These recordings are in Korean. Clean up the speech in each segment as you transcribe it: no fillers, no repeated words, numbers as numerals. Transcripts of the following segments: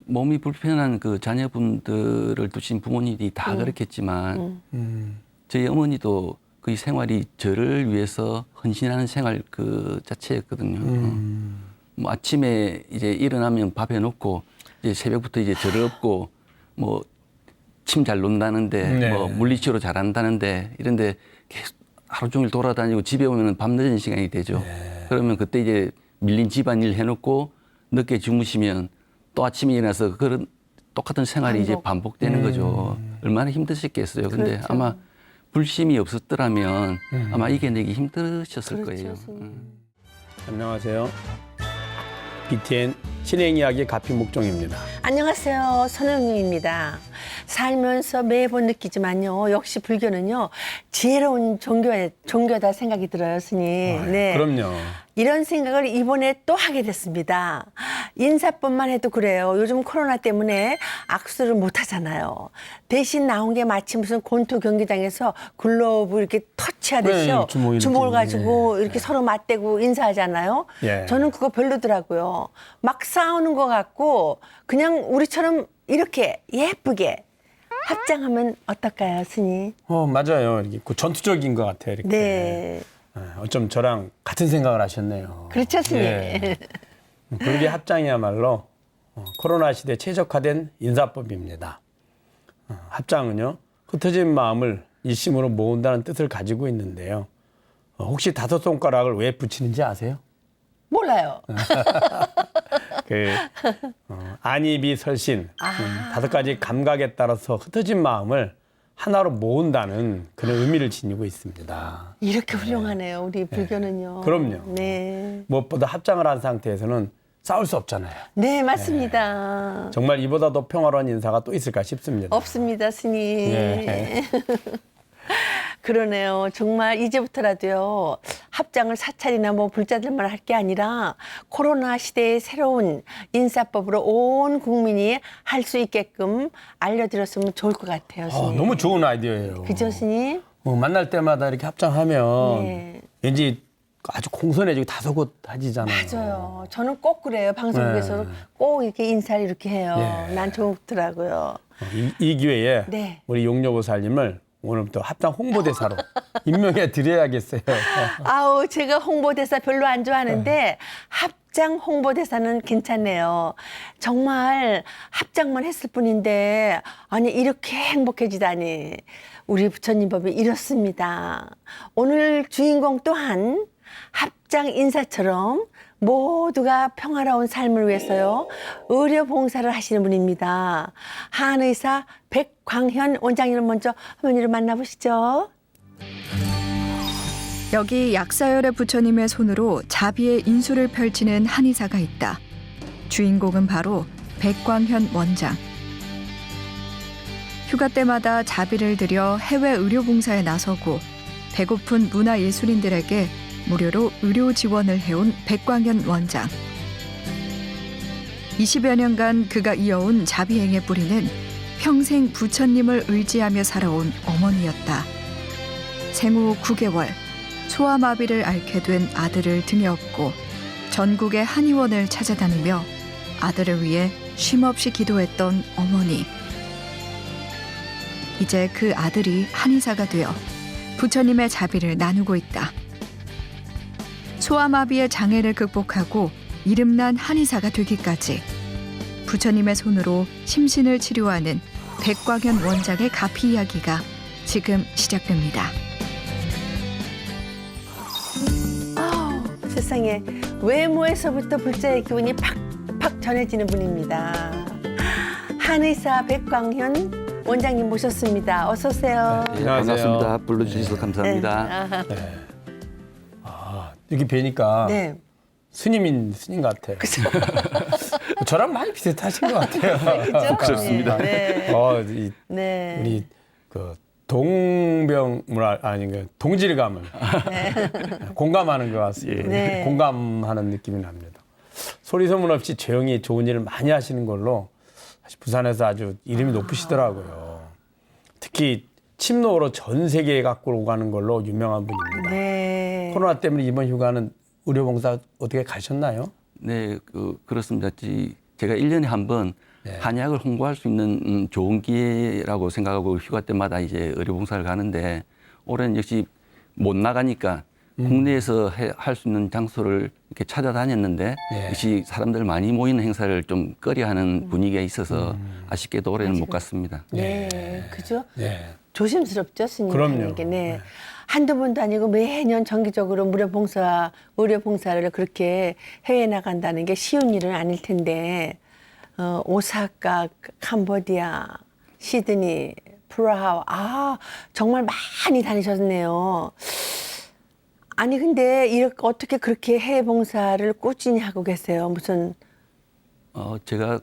몸이 불편한 그 자녀분들을 두신 부모님이 다 그렇겠지만 저희 어머니도 거의 생활이 저를 위해서 헌신하는 생활 그 자체였거든요. 뭐 아침에 이제 일어나면 밥 해놓고 이제 새벽부터 이제 저를 업고 뭐 침 잘 논다는데 네. 뭐 물리치료 잘한다는데 이런데 계속 하루 종일 돌아다니고 집에 오면 밤늦은 시간이 되죠. 그러면 그때 이제 밀린 집안일 해놓고 늦게 주무시면 또 아침에 일어나서 그런 똑같은 생활이 이제 반복되는 거죠. 얼마나 힘드셨겠어요. 근데 그렇죠. 아마 불심이 없었더라면 아마 이겨내기 힘드셨을 그렇죠, 거예요. 선생님. 안녕하세요. BTN 신행이야기 가피 목종입니다. 안녕하세요. 선영님입니다. 살면서 매번 느끼지만요. 역시 불교는요. 지혜로운 종교다 생각이 들어요, 스님. 네. 그럼요. 이런 생각을 이번에 또 하게 됐습니다. 인사법만 해도 그래요. 요즘 코로나 때문에 악수를 못 하잖아요. 대신 나온 게 마치 무슨 권투 경기장에서 글러브 이렇게 터치하듯이요. 네, 주먹을 이렇게. 가지고 네. 이렇게 서로 맞대고 인사하잖아요. 예. 저는 그거 별로더라고요. 막 싸우는 것 같고 그냥 우리처럼 이렇게 예쁘게 합장하면 어떨까요, 스님? 맞아요. 이렇게 그 전투적인 것 같아요. 이렇게. 네. 어쩜 저랑 같은 생각을 하셨네요. 그렇죠, 스님. 예. 불교 합장이야말로 코로나 시대에 최적화된 인사법입니다. 합장은요, 흩어진 마음을 일심으로 모은다는 뜻을 가지고 있는데요. 혹시 5손가락을 왜 붙이는지 아세요? 몰라요. 안입이 설신, 5가지 감각에 따라서 흩어진 마음을 하나로 모은다는 그런 의미를 지니고 있습니다. 이렇게 훌륭하네요, 우리 불교는요. 그럼요. 네. 무엇보다 합장을 한 상태에서는 싸울 수 없잖아요. 네, 맞습니다. 정말 이보다 더 평화로운 인사가 또 있을까 싶습니다. 없습니다, 스님. 예. 그러네요. 정말 이제부터라도요. 합장을 사찰이나 뭐 불자들만 할 게 아니라 코로나 시대의 새로운 인사법으로 온 국민이 할 수 있게끔 알려드렸으면 좋을 것 같아요, 스님. 너무 좋은 아이디어예요. 그죠, 스님? 만날 때마다 이렇게 합장하면 네. 왠지 아주 공손해지고 다소곳해지잖아요. 맞아요. 저는 꼭 그래요. 방송국에서 네. 꼭 이렇게 인사를 이렇게 해요. 예. 난 좋더라고요. 이 기회에 네. 우리 용녀보살님을 오늘부터 합장 홍보대사로 임명해 드려야겠어요. 아우, 제가 홍보대사 별로 안 좋아하는데 합장 홍보대사는 괜찮네요. 정말 합장만 했을 뿐인데 아니 이렇게 행복해지다니. 우리 부처님 법이 이렇습니다. 오늘 주인공 또한 합장 인사처럼 모두가 평화로운 삶을 위해서요. 의료 봉사를 하시는 분입니다. 한의사 백광현 원장님을 먼저 화면으로 만나보시죠. 여기 약사열의 부처님의 손으로 자비의 인수를 펼치는 한의사가 있다. 주인공은 바로 백광현 원장. 휴가 때마다 자비를 들여 해외 의료 봉사에 나서고 배고픈 문화예술인들에게 무료로 의료 지원을 해온 백광현 원장. 20여 년간 그가 이어온 자비행의 뿌리는 평생 부처님을 의지하며 살아온 어머니였다. 생후 9개월 소아마비를 앓게 된 아들을 등에 업고 전국의 한의원을 찾아다니며 아들을 위해 쉼없이 기도했던 어머니. 이제 그 아들이 한의사가 되어 부처님의 자비를 나누고 있다. 소아마비의 장애를 극복하고 이름난 한의사가 되기까지 부처님의 손으로 심신을 치료하는 백광현 원장의 가피 이야기가 지금 시작됩니다. 아우, 세상에 외모에서부터 불자의 기운이 팍팍 전해지는 분입니다. 한의사 백광현 원장님 모셨습니다. 어서 오세요. 네, 안녕하세요. 반갑습니다. 불러주셔서 감사합니다. 여기 뵈니까 네. 스님 같아요. 저랑 많이 비슷하신 것 같아요. 그죠? 그렇습니다. 네. 네. 우리 그 동병문화 아니 그 동질감을 공감하는 것 같습니다. 네. 공감하는 느낌이 납니다. 소리 소문 없이 조용히 좋은 일을 많이 하시는 걸로 사실 부산에서 아주 이름이 높으시더라고요. 특히 침노로 전 세계에 갖고 가는 걸로 유명한 분입니다. 네. 코로나 때문에 이번 휴가는 의료봉사 어떻게 가셨나요? 네, 그렇습니다. 제가 1년에 한 번 한의학을 홍보할 수 있는 좋은 기회라고 생각하고 휴가 때마다 이제 의료봉사를 가는데 올해는 역시 못 나가니까 국내에서 할 수 있는 장소를 이렇게 찾아다녔는데 역시 사람들 많이 모이는 행사를 좀 꺼려하는 분위기가 있어서 아쉽게도 올해는 못 갔습니다. 네, 그죠? 네. 조심스럽죠, 스님. 그럼요. 하는 게. 네. 한두 번도 아니고 매년 정기적으로 의료 봉사를 그렇게 해외 나간다는 게 쉬운 일은 아닐 텐데 오사카, 캄보디아, 시드니, 프라하, 정말 많이 다니셨네요. 아니 근데 이렇게 어떻게 그렇게 해외 봉사를 꾸준히 하고 계세요? 무슨 제가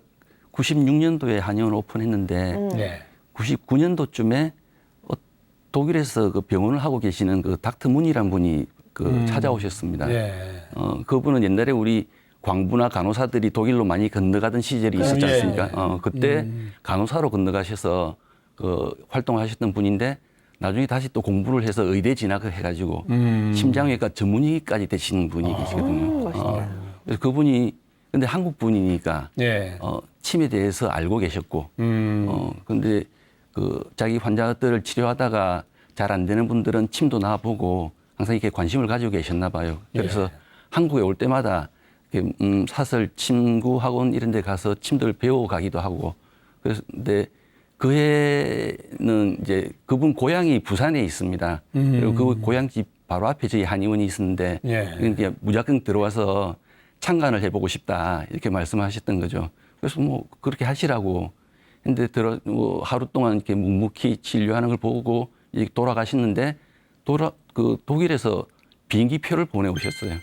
96년도에 한의원을 오픈했는데 네. 99년도쯤에 독일에서 그 병원을 하고 계시는 그 닥터 문이란 분이 찾아오셨습니다. 그분은 옛날에 우리 광부나 간호사들이 독일로 많이 건너가던 시절이 있었지 않습니까? 그때 간호사로 건너가셔서 활동하셨던 분인데 나중에 다시 또 공부를 해서 의대 진학을 해가지고 심장외과 전문의까지 되시는 분이 계시거든요. 그래서 그분이 근데 한국 분이니까 침에 대해서 알고 계셨고, 근데 자기 환자들을 치료하다가 잘 안 되는 분들은 침도 놔보고 항상 이렇게 관심을 가지고 계셨나 봐요. 그래서 한국에 올 때마다 이렇게 사설 침구 학원 이런 데 가서 침들 배워가기도 하고, 그래서 근데 그 해는 이제 그분 고향이 부산에 있습니다. 그리고 그 고향 집 바로 앞에 저희 한의원이 있었는데 이제 무작정 들어와서 참관을 해보고 싶다 이렇게 말씀하셨던 거죠. 그래서 뭐 그렇게 하시라고 근데 하루 동안 이렇게 묵묵히 진료하는 걸 보고 이제 돌아가시는데 독일에서 비행기 표를 보내오셨어요.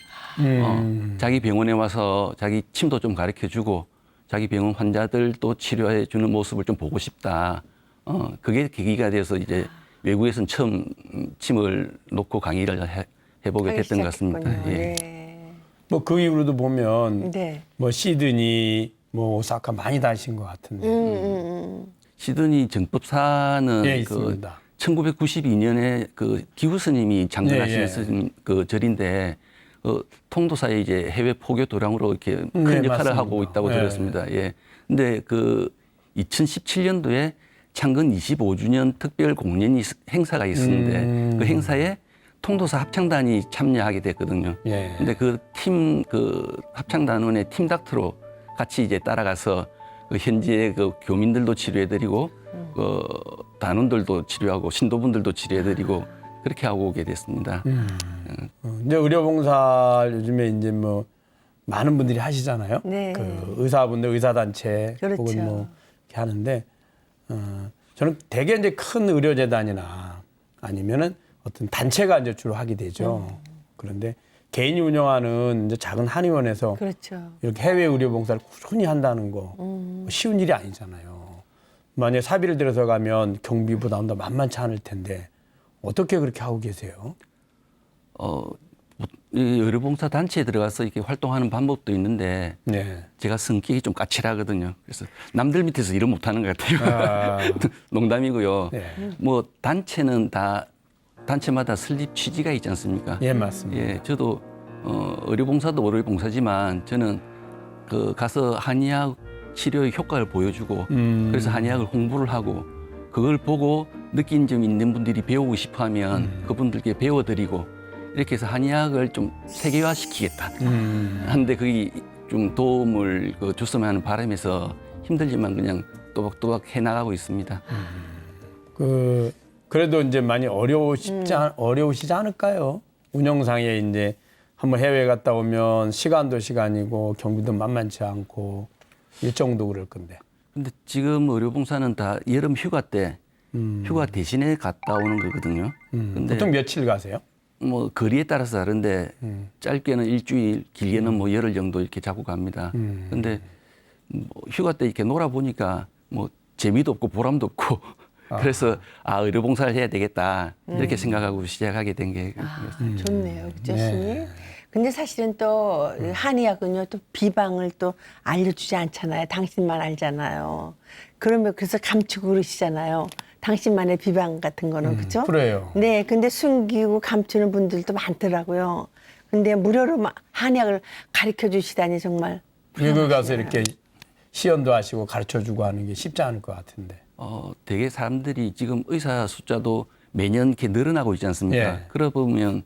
자기 병원에 와서 자기 침도 좀 가르쳐주고 자기 병원 환자들도 치료해 주는 모습을 좀 보고 싶다. 그게 계기가 돼서 이제 외국에서는 처음 침을 놓고 강의를 해보게 됐던 것 같습니다. 예. 뭐 그 이후로도 보면 네. 뭐 시드니, 뭐 오사카 많이 다니신 것 같은데. 시드니 정법사는 있습니다. 1992년에 그 기후 스님이 장전하신 스님 그 절인데 통도사의 이제 해외 포교 도량으로 이렇게 큰 역할을 맞습니다. 하고 있다고 들었습니다. 예. 근데 그 2017년도에 창건 25주년 특별 공연 행사가 있었는데 그 행사에 통도사 합창단이 참여하게 됐거든요. 근데 그 합창단원의 팀 닥터로 같이 이제 따라가서 그 현지의 그 교민들도 치료해드리고 단원들도 치료하고 신도분들도 치료해드리고 그렇게 하고 오게 됐습니다. 이제 의료봉사 요즘에 이제 뭐 많은 분들이 하시잖아요. 네. 그 의사분들, 의사단체 그렇죠. 혹은 뭐 이렇게 하는데 저는 대개 이제 큰 의료재단이나 아니면은 어떤 단체가 이제 주로 하게 되죠. 그런데 개인이 운영하는 이제 작은 한의원에서 그렇죠. 이렇게 해외 의료봉사를 꾸준히 한다는 거 쉬운 일이 아니잖아요. 만약에 사비를 들여서 가면 경비 부담도 만만치 않을 텐데 어떻게 그렇게 하고 계세요? 이 의료봉사 단체에 들어가서 이렇게 활동하는 방법도 있는데 제가 성격이 좀 까칠하거든요. 그래서 남들 밑에서 일을 못하는 것 같아요. 농담이고요. 뭐 단체는 단체마다 설립 취지가 있지 않습니까? 예, 맞습니다. 예, 저도 의료봉사도 의료봉사지만 저는 가서 한의학 치료의 효과를 보여주고 그래서 한의학을 홍보를 하고 그걸 보고 느낀 점 있는 분들이 배우고 싶어하면 그분들께 배워드리고 이렇게 해서 한의학을 좀 세계화시키겠다 하는데 그게 좀 도움을 줬으면 하는 바람에서 힘들지만 그냥 또박또박 해나가고 있습니다. 그래도 이제 많이 어려우시지 않을까요? 운영상에 이제 한번 해외 갔다 오면 시간도 시간이고 경비도 만만치 않고 일정도 그럴 건데. 근데 지금 의료봉사는 다 여름 휴가 때 휴가 대신에 갔다 오는 거거든요. 근데 보통 며칠 가세요? 뭐 거리에 따라서 다른데 짧게는 일주일, 길게는 뭐 열흘 정도 이렇게 잡고 갑니다. 근데 뭐 휴가 때 이렇게 놀아 보니까 뭐 재미도 없고 보람도 없고 그래서 의료봉사를 해야 되겠다 이렇게 생각하고 시작하게 된 게 좋네요, 그죠, 스님? 근데 사실은 또 한의학은요 또 비방을 또 알려주지 않잖아요. 당신만 알잖아요. 그러면 그래서 감추고 그러시잖아요. 당신만의 비방 같은 거는 그죠? 그래요. 네, 근데 숨기고 감추는 분들도 많더라고요. 근데 무료로 한의학을 가르쳐 주시다니 정말. 외국 가서 이렇게 시연도 하시고 가르쳐주고 하는 게 쉽지 않을 것 같은데. 되게 사람들이 지금 의사 숫자도 매년 이렇게 늘어나고 있지 않습니까? 예. 그러다 보면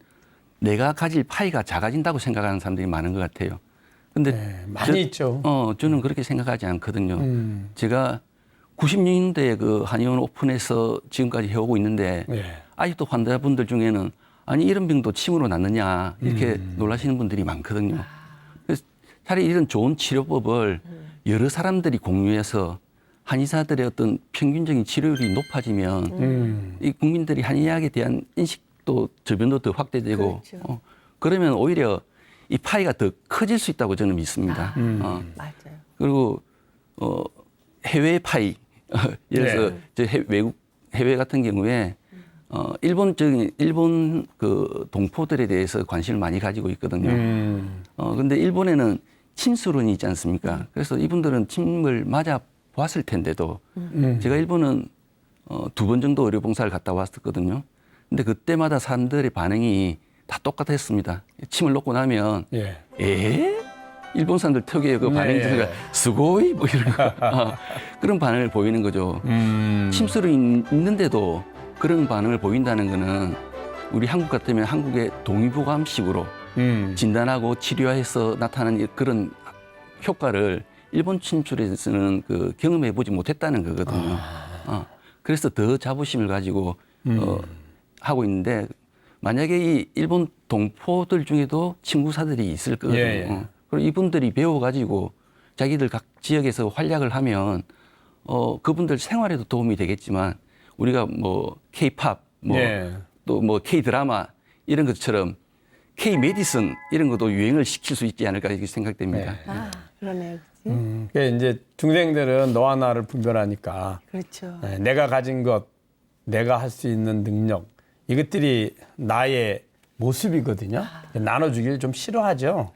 내가 가질 파이가 작아진다고 생각하는 사람들이 많은 것 같아요. 근데 네, 많이 있죠. 저는 그렇게 생각하지 않거든요. 제가 96년도에 그 한의원 오픈해서 지금까지 해오고 있는데 예. 아직도 환자분들 중에는 아니 이런 병도 침으로 낫느냐 이렇게 놀라시는 분들이 많거든요. 그래서 차라리 이런 좋은 치료법을 여러 사람들이 공유해서 한의사들의 어떤 평균적인 치료율이 높아지면 이 국민들이 한의학에 대한 인식도 저변도 더 확대되고 그렇죠. 그러면 오히려 이 파이가 더 커질 수 있다고 저는 믿습니다. 맞아요. 그리고 해외 파이 예를 들어서 네. 저 외국 해외 같은 경우에 일본 그 동포들에 대해서 관심을 많이 가지고 있거든요. 근데 일본에는 침수론이 있지 않습니까? 그래서 이분들은 침을 맞아 보았을 텐데도 제가 일본은 2번 정도 의료봉사를 갔다 왔었거든요. 근데 그때마다 사람들의 반응이 다 똑같았습니다. 침을 놓고 나면 예. 일본 사람들 특유의 그 반응이 네. 있으니까 스고이 뭐 이런 거 그런 반응을 보이는 거죠. 침수로 있는데도 그런 반응을 보인다는 거는 우리 한국 같으면 한국의 동의보감식으로 진단하고 치료해서 나타나는 그런 효과를 일본 침술에서는 그 경험해 보지 못했다는 거거든요. 그래서 더 자부심을 가지고 하고 있는데 만약에 이 일본 동포들 중에도 친구사들이 있을 거거든요. 예. 그리고 이분들이 배워가지고 자기들 각 지역에서 활약을 하면 그분들 생활에도 도움이 되겠지만 우리가 뭐 K-팝, 예. 또 뭐 K-드라마 이런 것처럼 K-메디슨 이런 것도 유행을 시킬 수 있지 않을까 이렇게 생각됩니다. 그러네요. 그치? 그러니까 이제 중생들은 너와 나를 분별하니까 그렇죠. 네, 내가 가진 것, 내가 할 수 있는 능력 이것들이 나의 모습이거든요. 나눠주기를 좀 싫어하죠.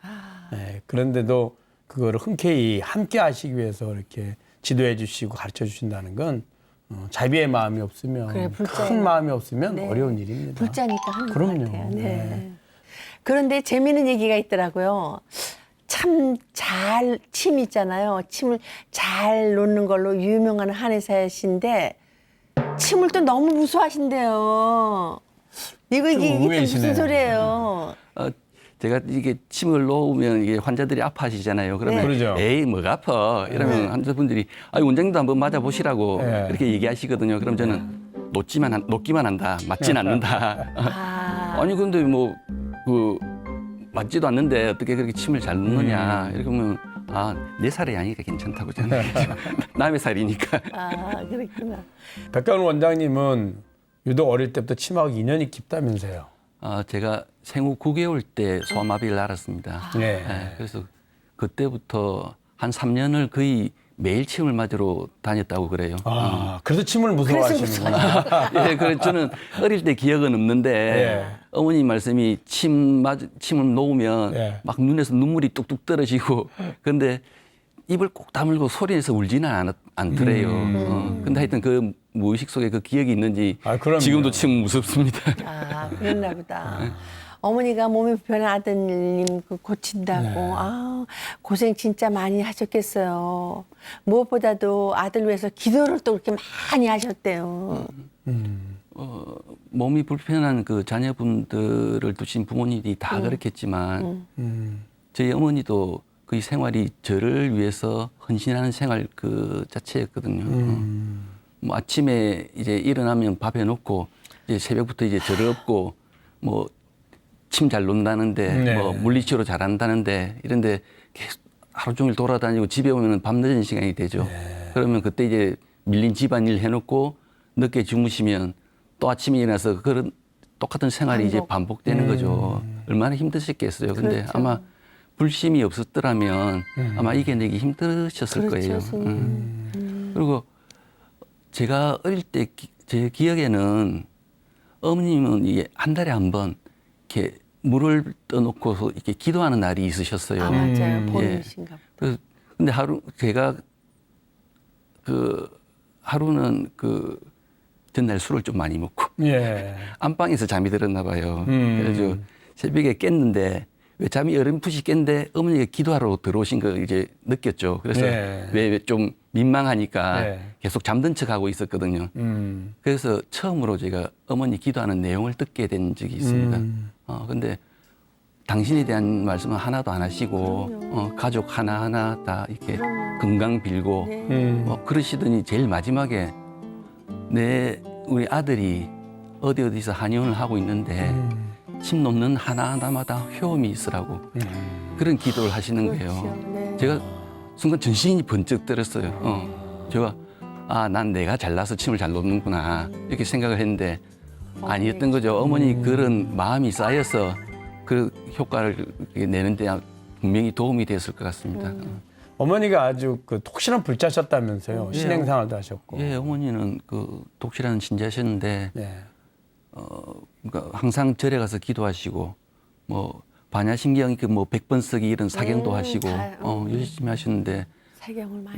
네, 그런데도 그거를 흔쾌히 함께 하시기 위해서 이렇게 지도해 주시고 가르쳐 주신다는 건 자비의 마음이 없으면 그래, 불자의 큰 마음이 없으면 네. 어려운 일입니다. 불자니까 하는 그럼요. 것 같아요. 네. 네. 그런데 재미있는 얘기가 있더라고요. 참 잘 침 있잖아요. 침을 잘 놓는 걸로 유명한 한의사이신데 침을 또 너무 무서워하신대요. 이게 또 의외이시네요. 무슨 소리예요? 제가 이게 침을 놓으면 이게 환자들이 아파하시잖아요. 그러면 그러죠. 에이 뭐가 아파 이러면 환자분들이 원장님도 한번 맞아 보시라고 네. 이렇게 얘기하시거든요. 그럼 저는 놓기만 한다, 맞진 않는다. 아니 근데 뭐 그 맞지도 않는데 어떻게 그렇게 침을 잘 놓느냐 이렇게 보면 내 살이 아니니까 괜찮다고 저는 남의 살이니까. 그랬구나. 백가훈 원장님은 유독 어릴 때부터 침하고 인연이 깊다면서요. 제가 생후 9개월 때 소아마비를 앓았습니다. 네. 그래서 그때부터 한 3년을 거의 매일 침을 맞으러 다녔다고 그래요. 그래서 침을 무서워하시는구나. 예, 그래서 저는 어릴 때 기억은 없는데 예. 어머니 말씀이 침을 놓으면 예. 막 눈에서 눈물이 뚝뚝 떨어지고 그런데 입을 꼭 다물고 소리내서 울지는 않더래요. 근데 하여튼 그 무의식 속에 그 기억이 있는지 그럼요. 지금도 침 무섭습니다. 그랬나 보다. 어머니가 몸이 불편한 아드님 그 고친다고 고생 진짜 많이 하셨겠어요. 무엇보다도 아들 위해서 기도를 또 그렇게 많이 하셨대요. 몸이 불편한 그 자녀분들을 두신 부모님이 다 그렇겠지만 저희 어머니도 그 생활이 저를 위해서 헌신하는 생활 그 자체였거든요. 뭐 아침에 이제 일어나면 밥 해놓고 이제 새벽부터 이제 저를 업고 뭐 침 잘 놓는다는데 네. 뭐 물리치료 잘한다는데 이런데 계속 하루 종일 돌아다니고 집에 오면 밤늦은 시간이 되죠. 그러면 그때 이제 밀린 집안일 해놓고 늦게 주무시면 또 아침에 일어나서 그런 똑같은 생활이 이제 반복되는 거죠. 얼마나 힘드셨겠어요. 근데 그렇죠. 아마 불심이 없었더라면 아마 이겨내기 힘드셨을 그렇죠, 거예요. 선생님. 그리고 제가 어릴 때 제 기억에는 어머님은 이게 한 달에 한 번 이렇게 물을 떠놓고서 이렇게 기도하는 날이 있으셨어요. 맞아요. 보이신가 보다. 그래서 근데 제가 하루는 전날 술을 좀 많이 먹고 예. 안방에서 잠이 들었나 봐요. 그래서 새벽에 깼는데 왜 잠이 어렴풋이 깼는데 어머니가 기도하러 들어오신 거 이제 느꼈죠. 그래서 네. 왜 좀 민망하니까 네. 계속 잠든 척하고 있었거든요. 그래서 처음으로 제가 어머니 기도하는 내용을 듣게 된 적이 있습니다. 근데 당신에 대한 말씀은 하나도 안 하시고 가족 하나하나 다 이렇게 건강 빌고 뭐 그러시더니 제일 마지막에 우리 아들이 어디서 한의원을 하고 있는데 침 놓는 하나하나마다 효험이 있으라고 그런 기도를 하시는 거예요. 그렇죠. 네. 제가 순간 전신이 번쩍 들었어요. 제가 난 내가 잘나서 침을 잘 놓는구나 이렇게 생각을 했는데 아니었던 거죠. 어머니 그런 마음이 쌓여서 그 효과를 내는데 분명히 도움이 됐을 것 같습니다. 어머니가 아주 그 독실한 불자셨다면서요. 예. 신행생활도 하셨고. 예, 어머니는 그 독실한 신자셨는데 네. 그러니까 항상 절에 가서 기도하시고 뭐 반야신경 그뭐 100번 쓰기 이런 사경도 하시고 열심히 하셨는데 사경을 많이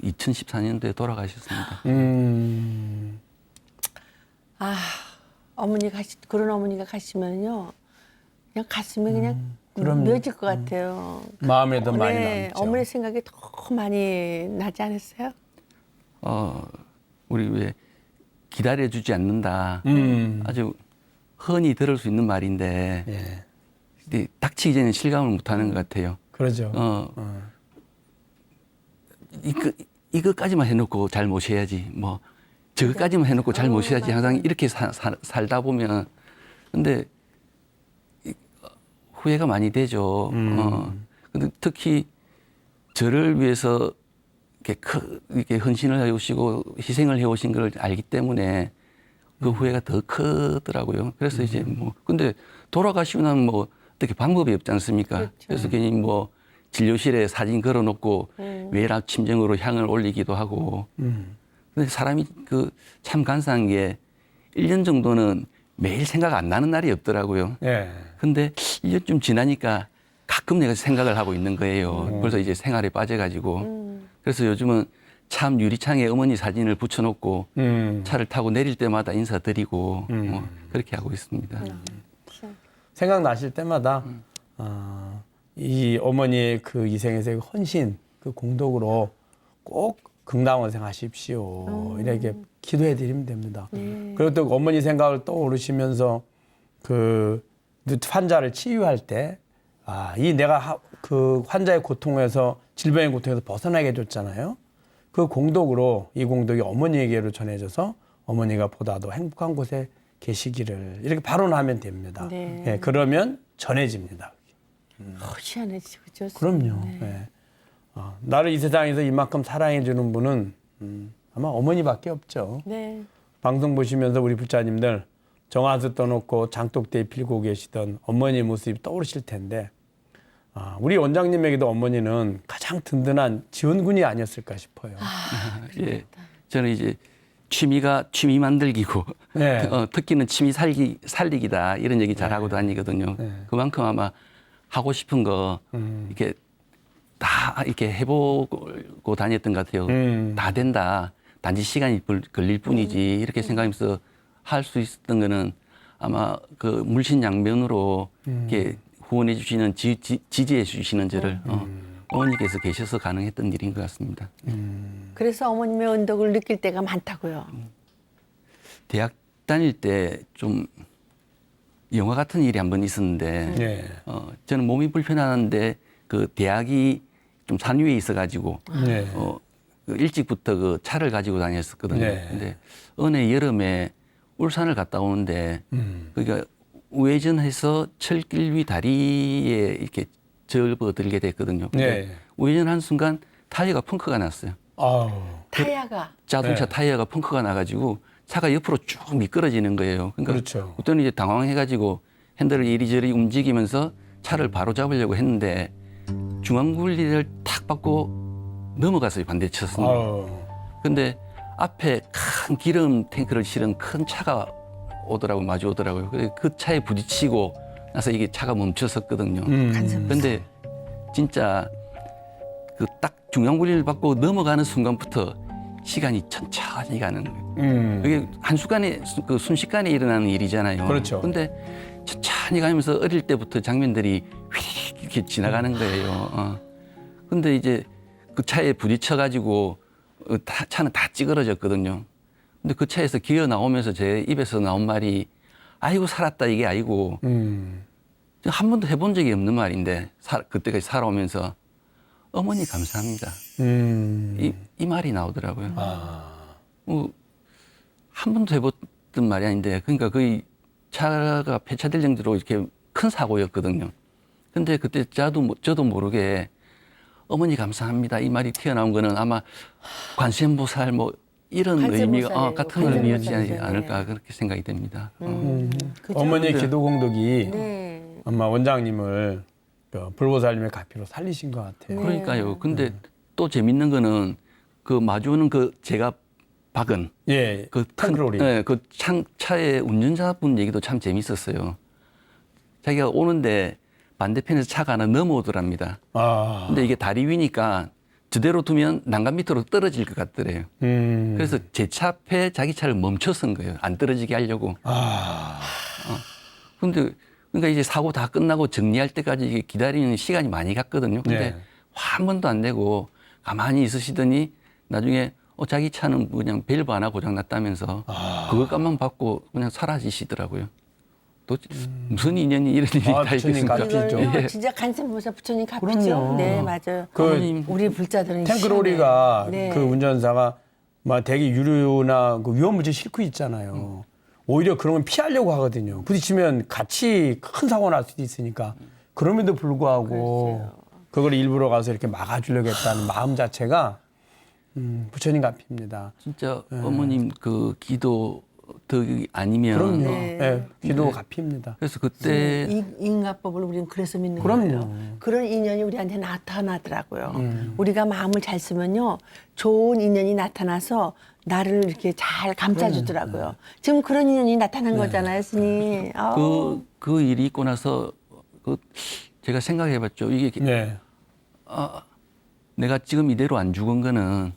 2014년도에 돌아가셨습니다. 그런 어머니가 가시면요. 그냥 가슴이 그냥 그럼요. 맺을 것 같아요. 마음에도 많이 네, 남죠. 어머니 생각이 더 많이 나지 않았어요? 우리 왜 기다려주지 않는다. 아주 흔히 들을 수 있는 말인데 예. 근데 닥치기 전에 실감을 못하는 것 같아요. 그러죠. 이거까지만 해놓고 잘 모셔야지. 뭐 저거까지만 해놓고 잘 모셔야지. 항상 이렇게 살다 보면 근데 후회가 많이 되죠. 근데 특히 저를 위해서 이렇게 헌신을 해오시고 희생을 해오신 걸 알기 때문에 그 후회가 더 크더라고요. 그래서 이제 뭐 근데 돌아가시고 나면 뭐 어떻게 방법이 없지 않습니까? 그렇죠. 그래서 괜히 뭐 진료실에 사진 걸어놓고 외락 침정으로 향을 올리기도 하고. 근데 사람이 그 참 간사한 게 1년 정도는 매일 생각 안 나는 날이 없더라고요. 예. 근데 1년쯤 지나니까 가끔 내가 생각을 하고 있는 거예요. 벌써 이제 생활에 빠져가지고. 그래서 요즘은 참 유리창에 어머니 사진을 붙여놓고 차를 타고 내릴 때마다 인사드리고 뭐 그렇게 하고 있습니다. 생각나실 때마다 이 어머니의 그 이생에서의 헌신, 그 공덕으로 꼭 극락원생 하십시오. 이렇게 기도해 드리면 됩니다. 그리고 또 어머니 생각을 떠오르시면서 그 환자를 치유할 때 이 내가 그 환자의 고통에서 질병의 고통에서 벗어나게 해줬잖아요. 그 공덕으로 이 공덕이 어머니에게로 전해져서 어머니가 보다 더 행복한 곳에 계시기를 이렇게 발언하면 됩니다. 네. 예, 그러면 전해집니다. 희한하지, 그죠? 그럼요. 네. 예. 나를 이 세상에서 이만큼 사랑해 주는 분은 아마 어머니밖에 없죠. 네. 방송 보시면서 우리 부자님들 정화수 떠놓고 장독대에 빌고 계시던 어머니 모습이 떠오르실 텐데 우리 원장님에게도 어머니는 가장 든든한 지원군이 아니었을까 싶어요. 예, 저는 이제 취미 만들기고 네. 특기는 취미 살리기다 이런 얘기 잘하고 다니거든요. 그만큼 아마 하고 싶은 거 이렇게 다 이렇게 해보고 다녔던 것 같아요. 다 된다. 단지 시간이 걸릴 뿐이지 이렇게 생각하면서 할 수 있었던 거는 아마 그 물신양면으로 이렇게 후원해 주시는 지지해 주시는 저를 어머니께서 계셔서 가능했던 일인 것 같습니다. 그래서 어머님의 은덕을 느낄 때가 많다고요. 대학 다닐 때 좀 영화 같은 일이 한 번 있었는데 네. 저는 몸이 불편한데 그 대학이 좀 산 위에 있어가지고 네. 그 일찍부터 그 차를 가지고 다녔었거든요. 네. 근데 어느 여름에 울산을 갔다 오는데 그러니까 우회전해서 철길 위 다리에 이렇게 접어들게 됐거든요. 근데 네. 우회전한 순간 타이어가 펑크가 났어요. 아우. 타야가. 자동차 네. 타이어가 펑크가 나가지고 차가 옆으로 쭉 미끄러지는 거예요. 그러니까 그렇죠. 그때는 이제 당황해가지고 핸들을 이리저리 움직이면서 차를 바로 잡으려고 했는데 중앙분리를 탁 받고 넘어갔어요. 반대쳤습니다. 아우. 근데 앞에 큰 기름 탱크를 실은 큰 차가 마주 오더라고요. 그 차에 부딪히고 나서 이게 차가 멈췄었거든요. 근데 진짜 그 딱 중앙분리를 받고 넘어가는 순간부터 시간이 천천히 가는 거예요. 이게 한순간에 그 순식간에 일어나는 일이잖아요. 그렇죠. 근데 천천히 가면서 어릴 때부터 장면들이 휙 이렇게 지나가는 거예요. 근데 이제 그 차에 부딪혀 가지고 차는 다 찌그러졌거든요. 근데 그 차에서 기어 나오면서 제 입에서 나온 말이 아이고 살았다 이게 아니고 한 번도 해본 적이 없는 말인데 그때까지 살아오면서 어머니 감사합니다. 이 말이 나오더라고요. 한 번도 해봤던 말이 아닌데 그러니까 거의 차가 폐차될 정도로 이렇게 큰 사고였거든요. 근데 그때 저도 모르게 어머니 감사합니다 이 말이 튀어나온 거는 아마 관세음보살 뭐 이런 의미가 같은 의미였지 않을까 그렇게 생각이 됩니다. 그죠? 어머니의 기도 공덕이 네. 아마 원장님을 그 불보살님의 가피로 살리신 것 같아요. 그러니까요. 근데 또 재밌는 거는 그 마주오는 그 제가 박은 예, 그 탱크로리. 네, 그 차의 운전자분 얘기도 참 재밌었어요. 자기가 오는데 반대편에서 차가 하나 넘어오더랍니다. 근데 이게 다리 위니까 저대로 두면 난간 밑으로 떨어질 것 같더래요. 그래서 제 차 앞에 자기 차를 멈춰 선 거예요. 안 떨어지게 하려고. 근데 그러니까 이제 사고 다 끝나고 정리할 때까지 이게 기다리는 시간이 많이 갔거든요. 근데 네. 화 한 번도 안 내고 가만히 있으시더니 나중에 자기 차는 그냥 밸브 하나 고장났다면서 그것값만 받고 그냥 사라지시더라고요. 또 무슨 인연이 이런 일이 다 부처님 있겠습니까? 갚이죠. 이거는요, 진짜 간세보살 부처님 갚이죠. 그럼요. 네, 맞아요. 그 우리 불자들은 탱크로리가 시원해. 네. 그 운전사가 막 되게 유류나 그 위험물질 싣고 있잖아요. 오히려 그런 건 피하려고 하거든요. 부딪히면 같이 큰 사고 날 수도 있으니까 그럼에도 불구하고 그걸 일부러 가서 이렇게 막아주려고 했다는 마음 자체가 부처님 갚입니다. 진짜 어머님 그 기도 덕이 아니면 그럼요. 네. 예, 기도 갚입니다. 그래서 그때 이 인과법을 우리는 그래서 믿는 그럼요. 거예요. 그런 인연이 우리한테 나타나더라고요. 우리가 마음을 잘 쓰면요, 좋은 인연이 나타나서 나를 이렇게 잘 감싸주더라고요. 지금 그런 인연이 나타난 거잖아요, 스님. 그 일이 있고 나서 제가 생각해봤죠. 이게 네. 내가 지금 이대로 안 죽은 거는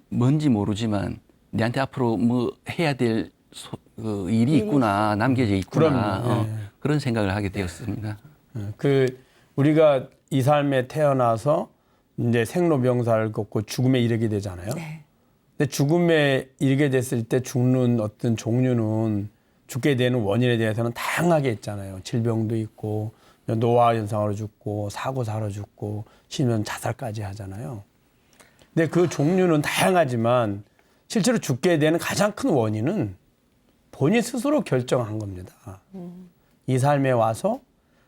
뭔지 모르지만 내한테 앞으로 뭐 해야 될 그 일이 있구나, 남겨져 있구나. 그럼요. 그런 생각을 하게 되었습니다. 그 우리가 이 삶에 태어나서 이제 생로병사를 겪고 죽음에 이르게 되잖아요. 네. 근데 죽음에 이르게 됐을 때 죽는 어떤 종류는 죽게 되는 원인에 대해서는 다양하게 있잖아요. 질병도 있고 노화 현상으로 죽고 사고사로 죽고 심지어는 자살까지 하잖아요. 근데 그 종류는 다양하지만 실제로 죽게 되는 가장 큰 원인은 본인 스스로 결정한 겁니다. 이 삶에 와서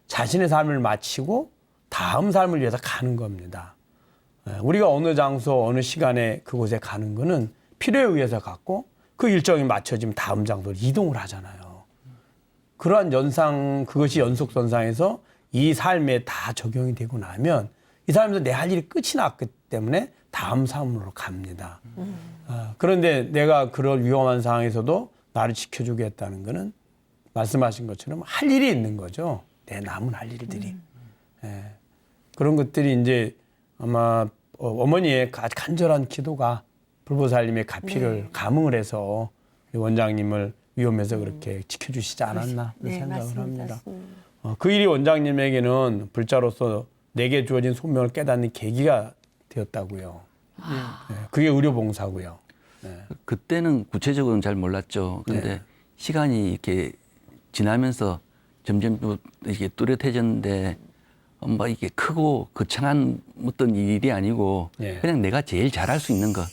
자신의 삶을 마치고 다음 삶을 위해서 가는 겁니다. 우리가 어느 장소, 어느 시간에 그곳에 가는 거는 필요에 의해서 갔고 그 일정이 맞춰지면 다음 장소로 이동을 하잖아요. 그러한 연상, 그것이 연속선상에서 이 삶에 다 적용이 되고 나면 이 삶에서 내 할 일이 끝이 났기 때문에 다음 삶으로 갑니다. 그런데 내가 그런 위험한 상황에서도 나를 지켜주겠다는 거는 말씀하신 것처럼 할 일이 있는 거죠. 내 남은 할 일들이. 그런 것들이 이제 아마 어머니의 간절한 기도가 불보살님의 가피를 감응을 해서 원장님을 위험해서 그렇게 지켜주시지 않았나 그런 생각을 맞습니다. 합니다. 그 일이 원장님에게는 불자로서 내게 주어진 소명을 깨닫는 계기가 되었다고요. 그게 의료봉사고요. 그때는 구체적으로는 잘 몰랐죠. 근데 시간이 이렇게 지나면서 점점 또 이게 뚜렷해졌는데 뭐 이게 크고 거창한 어떤 일이 아니고 그냥 내가 제일 잘할 수 있는 것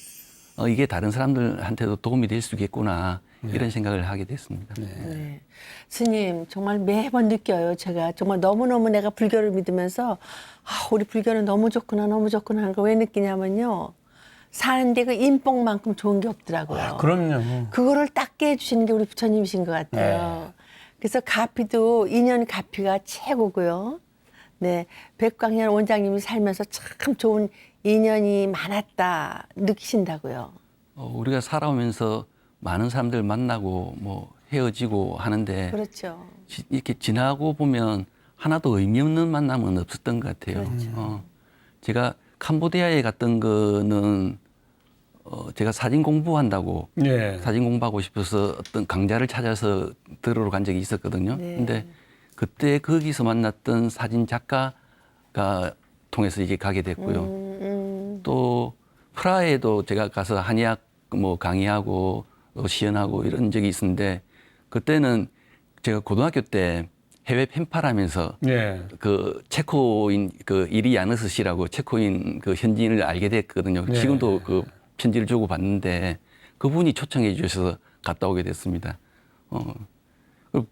이게 다른 사람들한테도 도움이 될 수 있겠구나 이런 생각을 하게 됐습니다. 네. 스님, 정말 매번 느껴요. 제가 정말 너무너무 내가 불교를 믿으면서 우리 불교는 너무 좋구나, 너무 좋구나 하는 걸 왜 느끼냐면요. 사는데 그 인복만큼 좋은 게 없더라고요. 그럼요. 그거를 닦게 해주시는 게 우리 부처님이신 것 같아요. 그래서 가피도 인연 가피가 최고고요. 네, 백광년 원장님이 살면서 참 좋은 인연이 많았다 느끼신다고요. 우리가 살아오면서 많은 사람들 만나고 뭐 헤어지고 하는데 그렇죠. 이렇게 지나고 보면 하나도 의미 없는 만남은 없었던 것 같아요. 제가 캄보디아에 갔던 거는 제가 사진 공부한다고 예. 사진 공부하고 싶어서 어떤 강좌를 찾아서 들으러 간 적이 있었거든요. 네. 근데 그때 거기서 만났던 사진 작가가 통해서 이제 가게 됐고요. 또 프라하에도 제가 가서 한의학 뭐 강의하고 시연하고 이런 적이 있었는데 그때는 제가 고등학교 때 해외 펜팔하면서 예. 그 체코인 그 이리 야느스 씨라고 체코인 그 현지인을 알게 됐거든요. 네. 지금도 그 편지를 주고 받는데 그분이 초청해 주셔서 갔다 오게 됐습니다. 그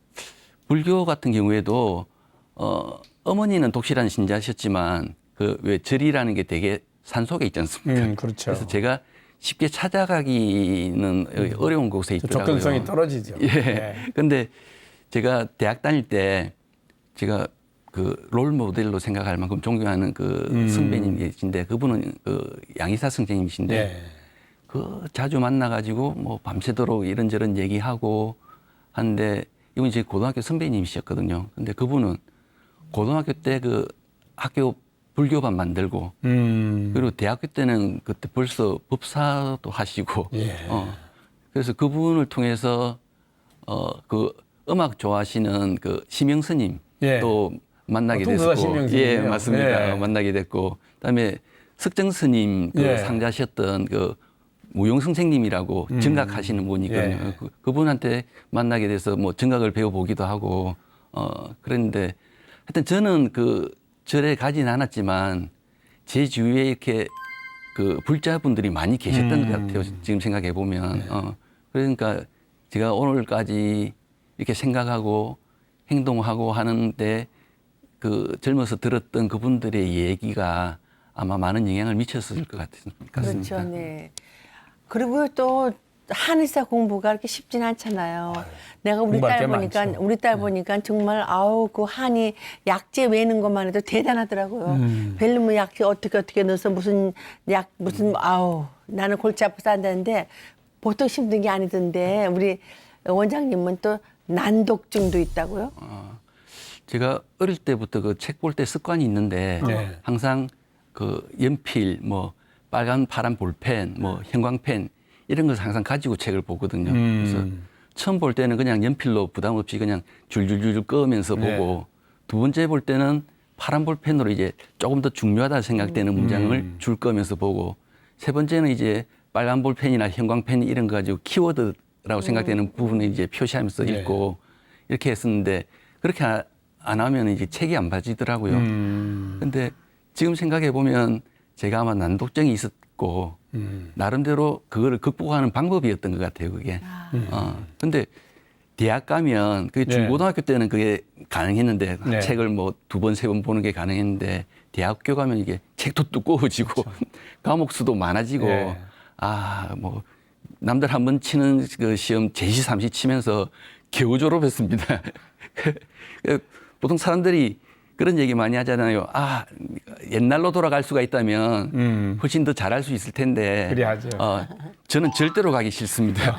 불교 같은 경우에도 어머니는 독실한 신자셨지만 그 왜 절이라는 게 되게 산속에 있지 않습니까? 그렇죠. 그래서 제가 쉽게 찾아가기는 어려운 곳에 있더라고요. 접근성이 떨어지죠. 예. 예. 근데 제가 대학 다닐 때 제가 그 롤 모델로 생각할 만큼 존경하는 그 선배님 계신데 그분은 그 양희사 선생님이신데 예. 그 자주 만나가지고 뭐 밤새도록 이런저런 얘기하고 하는데 이분 제 고등학교 선배님이셨거든요. 근데 그분은 고등학교 때 그 학교 불교반 만들고 그리고 대학교 때는 그때 벌써 법사도 하시고 예. 그래서 그분을 통해서 그 음악 좋아하시는 그 심영 스님 예. 또 만나게 통도사 됐고 심영 예 스님이요? 맞습니다. 예. 만나게 됐고 그다음에 석정 스님 그 예. 상자셨던 그 무용 선생님이라고 정각하시는 분이거든요. 예. 그분한테 만나게 돼서 뭐 정각을 배워보기도 하고 그랬는데 하여튼 저는 그 절에 가진 않았지만 제 주위에 이렇게 그 불자분들이 많이 계셨던 것 같아요. 지금 생각해 보면 그러니까 제가 오늘까지 이렇게 생각하고 행동하고 하는데 그 젊어서 들었던 그분들의 얘기가 아마 많은 영향을 미쳤을 것 같습니다. 그렇죠. 네. 그리고 또 한의사 공부가 그렇게 쉽진 않잖아요. 내가 우리 공부할 딸 게 보니까 많죠. 우리 딸 보니까 정말 아우 그 한의 약재 외는 것만 해도 대단하더라고요. 벨루무 약재 어떻게 넣어서 무슨 약 무슨 아우 나는 골치 아파서 한다는데 보통 힘든 게 아니던데 우리 원장님은 또 난독증도 있다고요? 제가 어릴 때부터 그 책 볼 때 습관이 있는데 네. 항상 그 연필, 뭐 빨간 파란 볼펜, 뭐 형광펜 이런 걸 항상 가지고 책을 보거든요. 그래서 처음 볼 때는 그냥 연필로 부담 없이 그냥 줄줄줄 끄면서 네. 보고 두 번째 볼 때는 파란 볼펜으로 이제 조금 더 중요하다 생각되는 문장을 줄 끄면서 보고 세 번째는 이제 빨간 볼펜이나 형광펜 이런 거 가지고 키워드라고 생각되는 부분을 이제 표시하면서 네. 읽고 이렇게 했었는데 그렇게 안 하면 이제 책이 안 봐지더라고요. 근데 지금 생각해 보면 제가 아마 난독증이 있었고 나름대로 그거를 극복하는 방법이었던 것 같아요, 그게. 근데 대학 가면 그게 네. 중고등학교 때는 그게 가능했는데 네. 책을 뭐 두 번, 세 번 보는 게 가능했는데 대학교 가면 이게 책도 두꺼워지고 과목 수도 많아지고 네. 뭐 남들 한 번 치는 그 시험 제시 삼시 치면서 겨우 졸업했습니다. 보통 사람들이 그런 얘기 많이 하잖아요. 옛날로 돌아갈 수가 있다면 훨씬 더 잘할 수 있을 텐데. 그리 하죠. 저는 절대로 가기 싫습니다.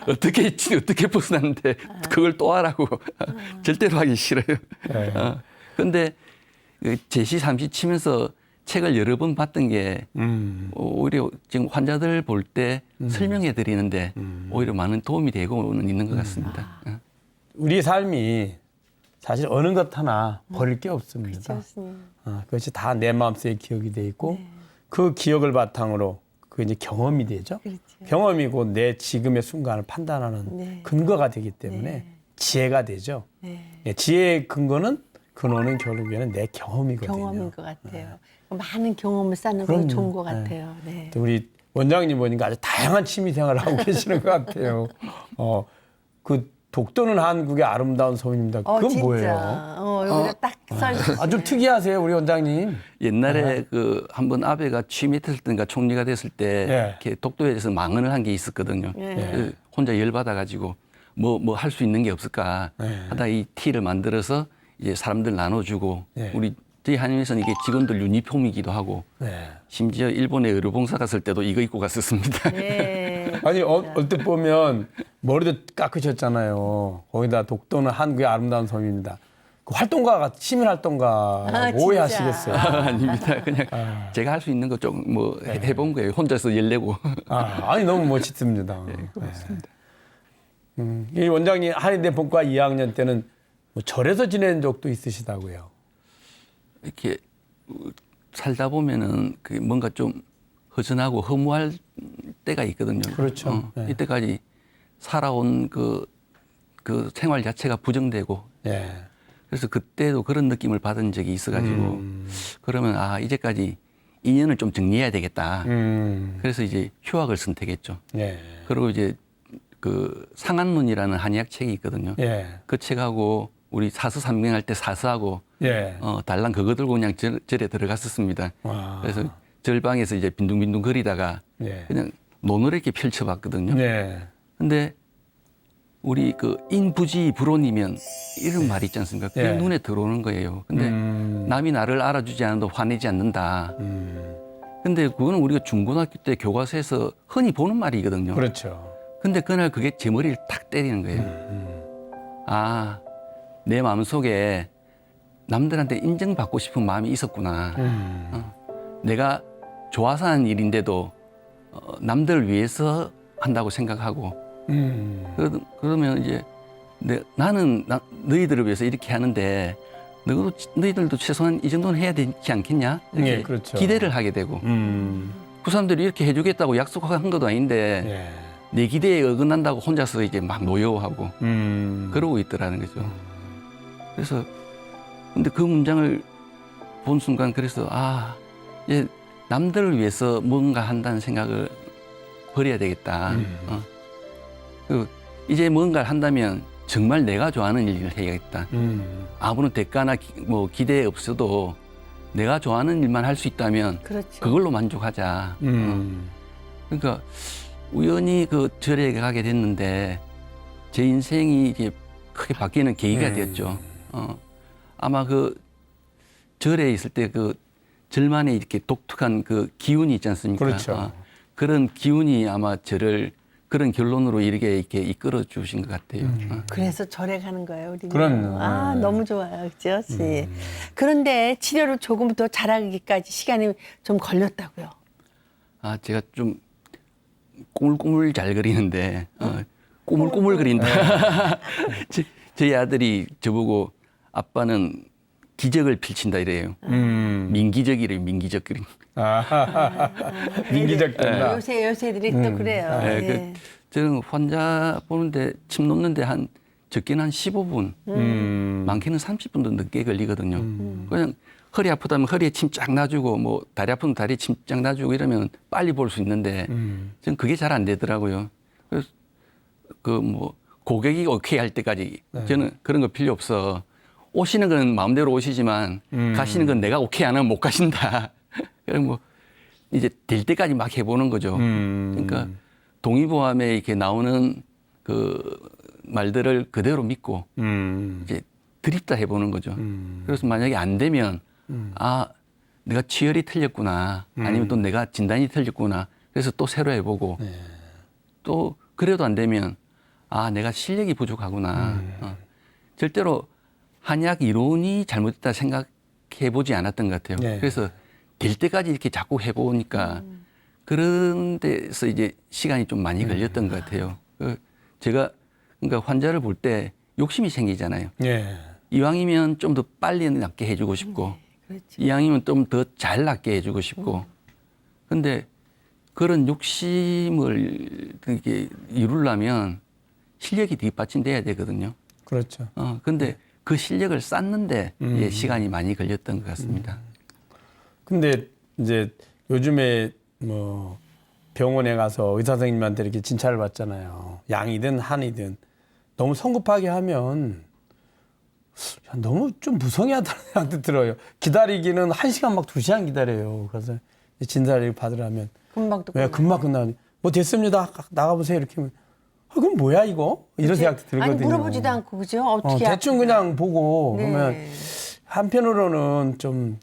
어떻게 벗어났는데 그걸 또 하라고. 절대로 하기 싫어요. 네. 그런데 제시 삼시 치면서 책을 여러 번 봤던 게 오히려 지금 환자들 볼 때 설명해 드리는데 오히려 많은 도움이 되고는 있는 것 같습니다. 우리 삶이 사실 어느 것 하나 버릴 게 없습니다. 그렇죠. 그것이 다 내 마음속에 기억이 돼 있고 그 기억을 바탕으로 그 이제 경험이 되죠. 그렇죠. 경험이고 내 지금의 순간을 판단하는 네. 근거가 되기 때문에 지혜가 되죠. 예, 지혜의 근원은 결국에는 내 경험이거든요. 경험인 것 같아요. 많은 경험을 쌓는 그럼요. 거 좋은 것 네. 같아요. 네. 또 우리 원장님 보니까 아주 다양한 취미 생활을 하고 계시는 것 같아요. 그 독도는 한국의 아름다운 섬입니다. 그건 진짜. 뭐예요? 여기가 딱 써. 좀 특이하세요, 우리 원장님. 옛날에 그 한번 아베가 취임했을 때인가 총리가 됐을 때 예. 이렇게 독도에서 망언을 한 게 있었거든요. 그 혼자 열받아 가지고 뭐 할 수 있는 게 없을까 하다 이 티를 만들어서 이제 사람들 나눠주고 예. 우리 저희 한의원에서는 이게 직원들 유니폼이기도 하고 네. 심지어 일본에 의료봉사 갔을 때도 이거 입고 갔었습니다. 네. 아니 얼핏 보면 머리도 깎으셨잖아요. 거기다 독도는 한국의 아름다운 섬입니다. 그 활동가가 시민 활동가 아, 오해하시겠어요. 아닙니다. 그냥 제가 할 수 있는 거 좀 뭐 해본 거예요. 혼자서 열내고. 아니 너무 멋있습니다. 고맙습니다. 이 원장님 한의대 본과 2학년 때는 뭐 절에서 지낸 적도 있으시다고요. 이렇게 살다 보면은 그 뭔가 좀 허전하고 허무할 때가 있거든요. 그렇죠. 네. 이때까지 살아온 그 생활 자체가 부정되고 예. 그래서 그때도 그런 느낌을 받은 적이 있어가지고 그러면 이제까지 인연을 좀 정리해야 되겠다. 그래서 이제 휴학을 선택했죠. 예. 그리고 이제 그 상한론이라는 한의학 책이 있거든요. 예. 그 책하고 우리 사서삼경할 때 사서하고 예. 달랑 그거 들고 그냥 절에 들어갔었습니다. 와. 그래서 절방에서 이제 빈둥빈둥 거리다가 예. 그냥 논을 이렇게 펼쳐봤거든요. 예. 근데 우리 그 인부지 불온이면 이런 말이 있지 않습니까? 그게 예. 눈에 들어오는 거예요. 근데 남이 나를 알아주지 않아도 화내지 않는다. 근데 그거는 우리가 중고등학교 때 교과서에서 흔히 보는 말이거든요. 그렇죠. 근데 그날 그게 제 머리를 탁 때리는 거예요. 내 마음속에 남들한테 인정받고 싶은 마음이 있었구나. 내가 좋아서 하는 일인데도 남들을 위해서 한다고 생각하고 그러면 이제 나는 너희들을 위해서 이렇게 하는데 너희들도 최소한 이 정도는 해야 되지 않겠냐? 이렇게 예, 그렇죠. 기대를 하게 되고 그 사람들이 이렇게 해주겠다고 약속한 것도 아닌데 예. 내 기대에 어긋난다고 혼자서 이제 막 노여워하고 그러고 있더라는 거죠. 그래서 근데 그 문장을 본 순간 그래서 이제 남들을 위해서 뭔가 한다는 생각을 버려야 되겠다. 그리고 이제 뭔가를 한다면 정말 내가 좋아하는 일을 해야겠다. 아무런 대가나 뭐 기대 없어도 내가 좋아하는 일만 할 수 있다면 그렇죠. 그걸로 만족하자. 그러니까 우연히 그 절에 가게 됐는데 제 인생이 이제 크게 바뀌는 계기가 되었죠. 아마 그 절에 있을 때 그 절만의 이렇게 독특한 그 기운이 있지 않습니까? 그렇죠. 그런 기운이 아마 저를 그런 결론으로 이렇게 이끌어 주신 것 같아요. 그래서 절에 가는 거예요, 우리는. 그럼요. 너무 좋아요, 그죠? 그런데 치료를 조금 더 잘하기까지 시간이 좀 걸렸다고요. 제가 좀 꾸물꾸물 잘 그리는데 꾸물꾸물 그린다. 저희 아들이 저보고 아빠는 기적을 펼친다 이래요. 민기적이래요, 민기적 그림. 민기적 된다. 요새들이 또 그래요. 네, 예. 저는 환자 보는데 침 놓는데 적게는 한 15분, 많게는 30분도 늦게 걸리거든요. 그냥 허리 아프다면 허리에 침 쫙 놔주고 뭐 다리 아프면 다리에 침 쫙 놔주고 이러면 빨리 볼 수 있는데 저는 그게 잘 안 되더라고요. 그래서 그 뭐 고객이 오케이 할 때까지 저는 그런 거 필요 없어. 오시는 건 마음대로 오시지만 가시는 건 내가 오케이 안 하면 못 가신다. 그럼 뭐 이제 될 때까지 막 해보는 거죠. 그러니까 동의보감에 이렇게 나오는 그 말들을 그대로 믿고 이제 드립다 해보는 거죠. 그래서 만약에 안 되면 내가 치열이 틀렸구나. 아니면 또 내가 진단이 틀렸구나. 그래서 또 새로 해보고 또 그래도 안 되면 내가 실력이 부족하구나. 절대로 한의학 이론이 잘못됐다 생각해보지 않았던 것 같아요. 네. 그래서 될 때까지 이렇게 자꾸 해보니까 그런 데서 이제 시간이 좀 많이 걸렸던 것 같아요. 제가 그러니까 환자를 볼 때 욕심이 생기잖아요. 예. 이왕이면 좀 더 빨리 낫게 해주고 싶고 그렇죠. 이왕이면 좀 더 잘 낫게 해주고 싶고 근데 그런 욕심을 이렇게 이루려면 실력이 뒷받침돼야 되거든요. 그렇죠. 근데 그 실력을 쌓는데 시간이 많이 걸렸던 것 같습니다. 근데 이제 요즘에 뭐 병원에 가서 의사 선생님한테 이렇게 진찰을 받잖아요. 양이든 한이든 너무 성급하게 하면 너무 좀 무성의하다는 생각도 들어요. 기다리기는 1시간 막 2시간 기다려요. 그래서 진찰을 받으려면 금방 또 왜 금방 끝나니 뭐 됐습니다. 나가보세요 이렇게 하면 그럼 뭐야 이거? 이런 생각도 들거든요. 아니 물어보지도 않고 그죠? 어떻게 대충 그냥 보고 네. 보면 한편으로는 좀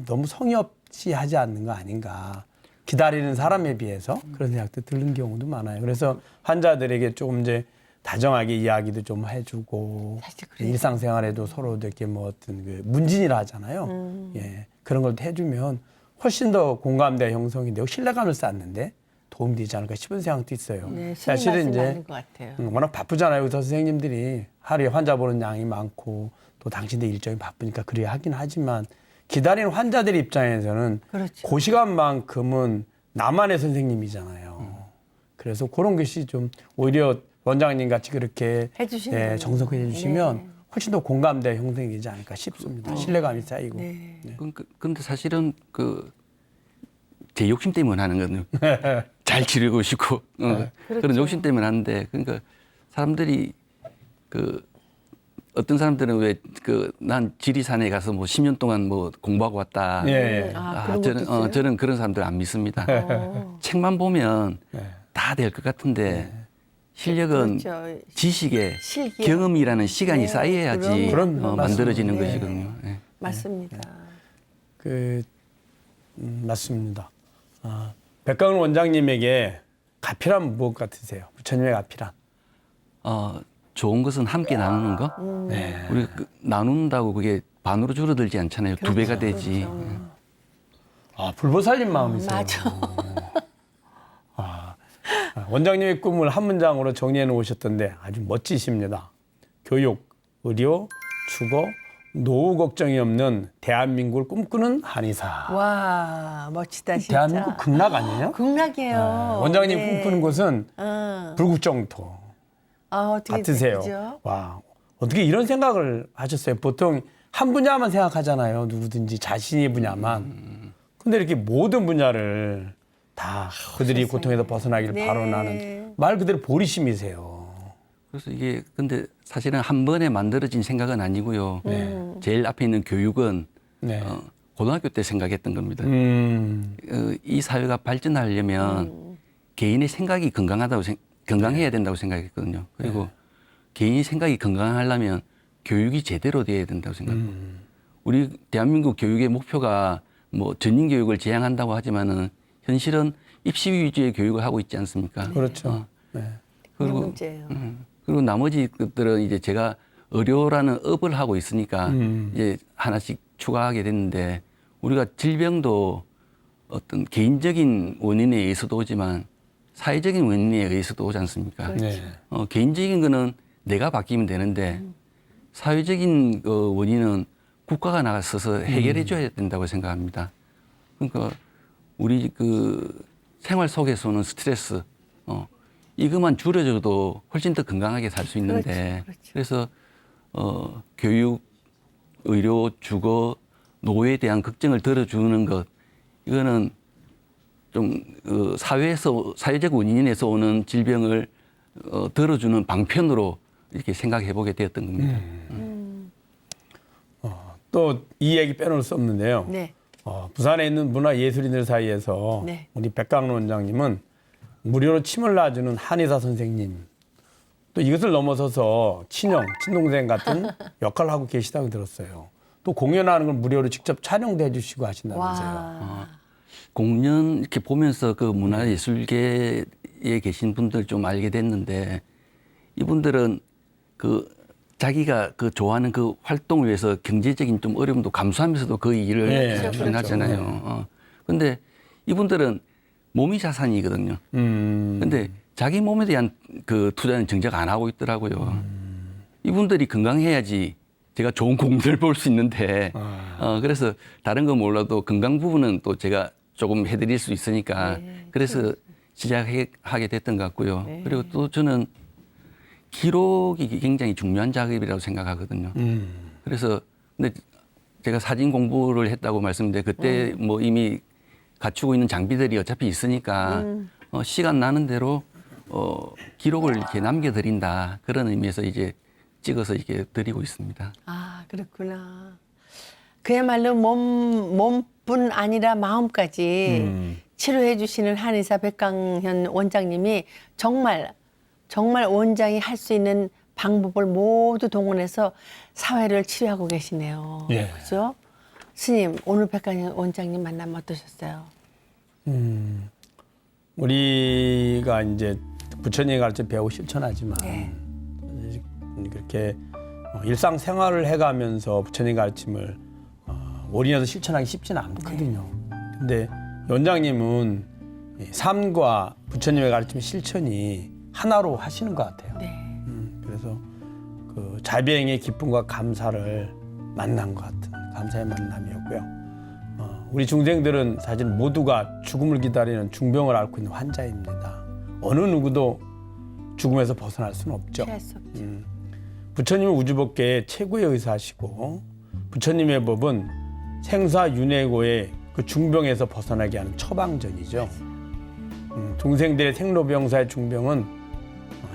너무 성의 없이 하지 않는 거 아닌가. 기다리는 사람에 비해서 그런 생각도 드는 경우도 많아요. 그래서 환자들에게 조금 이제 다정하게 이야기도 좀 해주고 사실 그래요. 일상생활에도 서로 이렇게 뭐 어떤 그 문진이라 하잖아요. 예, 그런 걸 해주면 훨씬 더 공감대 형성이 되고 신뢰감을 쌓는데 도움이 되지 않을까 싶은 생각도 있어요. 네, 사실은 이제 맞는 것 같아요. 워낙 바쁘잖아요. 의사 선생님들이 하루에 환자 보는 양이 많고 또 당신들 일정이 바쁘니까 그래야 하긴 하지만 기다리는 환자들 입장에서는 그렇죠. 그 시간만큼은 나만의 선생님이잖아요. 그래서 그런 것이 좀 오히려 원장님 같이 그렇게 해주시는 네, 거예요. 정성껏 해주시면 네. 훨씬 더 공감대 형성이 되지 않을까 싶습니다. 신뢰감이 쌓이고. 네. 근데 사실은 제 욕심 때문에 하는 거거든요. 잘 치르고 싶고 그런 욕심 때문에 하는데 그러니까 사람들이 어떤 사람들은 왜 난 지리산에 가서 뭐 10년 동안 뭐 공부하고 왔다. 예. 그런 것도 있어요? 저는 그런 사람들 안 믿습니다. 어. 책만 보면 네. 다 될 것 같은데 실력은 그렇죠. 지식에 실기요. 경험이라는 시간이 쌓여야지 그럼요. 만들어지는 네. 것이거든요. 예. 맞습니다. 맞습니다. 백강훈 원장님에게 가피란 무엇 같으세요? 부처님의 가피란. 좋은 것은 함께 나누는 거. 네. 우리 나눈다고 그게 반으로 줄어들지 않잖아요. 두 배가 되지. 불보살님 마음이세요. 맞아. 원장님의 꿈을 한 문장으로 정리해 놓으셨던데 아주 멋지십니다. 교육, 의료, 주거, 노후 걱정이 없는 대한민국을 꿈꾸는 한의사. 와, 멋지다 진짜. 대한민국 극락 아니에요? 극락이에요. 원장님 네. 꿈꾸는 곳은 어. 불국정토 어떻게 같으세요. 그죠? 와, 어떻게 이런 생각을 하셨어요? 보통 한 분야만 생각하잖아요. 누구든지 자신의 분야만. 근데 이렇게 모든 분야를 다 그들이 고통에서 벗어나길 네. 바라는 말 그대로 보리심이세요. 그래서 이게 근데 사실은 한 번에 만들어진 생각은 아니고요. 제일 앞에 있는 교육은 네. 고등학교 때 생각했던 겁니다. 음, 이 사회가 발전하려면 개인의 생각이 건강해야 된다고 생각했거든요. 그리고 개인의 생각이 건강하려면 교육이 제대로 돼야 된다고 생각합니다. 우리 대한민국 교육의 목표가 뭐 전인 교육을 지향한다고 하지만은 현실은 입시 위주의 교육을 하고 있지 않습니까? 그렇죠. 네. 그리고 그리고 문제예요. 그리고 나머지 것들은 이제 제가 의료라는 업을 하고 있으니까 이제 하나씩 추가하게 됐는데 우리가 질병도 어떤 개인적인 원인에 의해서도 오지만 사회적인 원인에 의해서도 오지 않습니까? 네. 개인적인 거는 내가 바뀌면 되는데 사회적인 원인은 국가가 나가서서 해결해 줘야 된다고 생각합니다. 그러니까 우리 생활 속에서 는 스트레스 이것만 줄여줘도 훨씬 더 건강하게 살 수 있는데 그렇죠. 그래서 교육, 의료, 주거, 노후에 대한 걱정을 덜어주는 것 이거는 좀 사회적 원인에서 오는 질병을 덜어주는 방편으로 이렇게 생각해 보게 되었던 겁니다. 또 이 얘기 빼놓을 수 없는데요. 네. 부산에 있는 문화예술인들 사이에서 네. 우리 백강훈 원장님은 무료로 침을 놔주는 한의사 선생님 또 이것을 넘어서서 친동생 같은 역할을 하고 계시다고 들었어요. 또 공연하는 걸 무료로 직접 촬영도 해주시고 하신다면서요. 와. 공연 이렇게 보면서 그 문화예술계에 계신 분들 좀 알게 됐는데 이분들은 자기가 좋아하는 그 활동을 위해서 경제적인 좀 어려움도 감수하면서도 그 일을 네, 수행하잖아요. 근데 이분들은 몸이 자산이거든요. 근데 자기 몸에 대한 투자는 정작 안 하고 있더라고요. 이분들이 건강해야지 제가 좋은 공들을 볼 수 있는데 그래서 다른 건 몰라도 건강 부분은 또 제가 조금 해드릴 수 있으니까 그래서 시작하게 됐던 것 같고요. 그리고 또 저는 기록이 굉장히 중요한 작업이라고 생각하거든요. 그래서 근데 제가 사진 공부를 했다고 말씀드렸는데 그때 뭐 이미 갖추고 있는 장비들이 어차피 있으니까 시간 나는 대로 기록을 이렇게 남겨드린다 그런 의미에서 이제 찍어서 이렇게 드리고 있습니다. 아, 그렇구나. 그야말로 몸뿐 아니라 마음까지 치료해 주시는 한의사 백강현 원장님이 정말 원장이 할 수 있는 방법을 모두 동원해서 사회를 치료하고 계시네요. 예. 그죠? 스님, 오늘 백강현 원장님 만나면 어떠셨어요? 우리가 이제 부처님의 가르쳐 배우고 실천하지만 그렇게 일상생활을 해가면서 부처님 가르침을 올인해서 실천하기 쉽지는 않거든요. 근데 원장님은 삶과 부처님의 가르침의 실천이 하나로 하시는 것 같아요. 네. 그래서 그 자비행의 기쁨과 감사를 만난 것 같은 감사의 만남이었고요. 우리 중생들은 사실 모두가 죽음을 기다리는 중병을 앓고 있는 환자입니다. 어느 누구도 죽음에서 벗어날 수는 없죠. 피할 수 없죠. 부처님은 우주법계의 최고의 의사시고 부처님의 법은 생사윤회고의 그 중병에서 벗어나게 하는 처방전이죠. 중생들의 생로병사의 중병은